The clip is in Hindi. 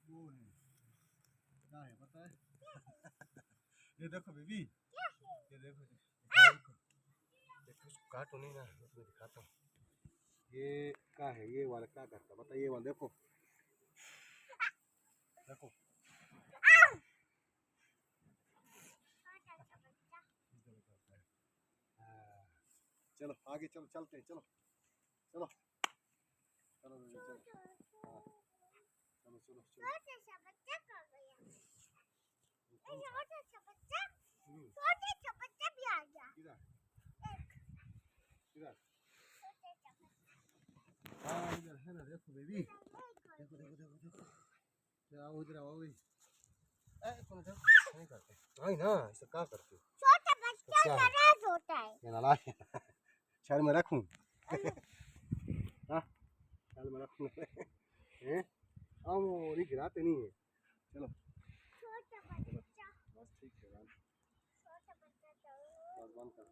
वो है, क्या है पता है? ये देखो बेबी, ये देखो, देखो इसको काटो नहीं ना, मैं तुम्हें दिखाता हूँ। ये क्या है, ये वाला क्या करता है बता, ये वाला देखो देखो। हाँ, चलो आगे चलो, चलते हैं, चलो चलो चलो बेबी, चलो। हाँ, चलो चलो चलो। छोटा सा बच्चा कहाँ गया? छोटा सा बच्चा हम्म, भी आ गया। किधर एक किधर? छोटे सा बच्चा। हाँ इधर है ना, देखो बेबी, देखो देखो देखो देखो, आओ इधर आओ भाई। कौन इधर नहीं करते नहीं ना, इसे क्या करते हो? छोटा बच्चा क्या है नाराज होता है। ये नालायक है। शहर में रखूं? हाँ, शहर में रखूं? हैं? हम वो गिराते नहीं है। चलो छोटा बच्चा बस ठीक है, छोटा बच्चा बस बंद कर।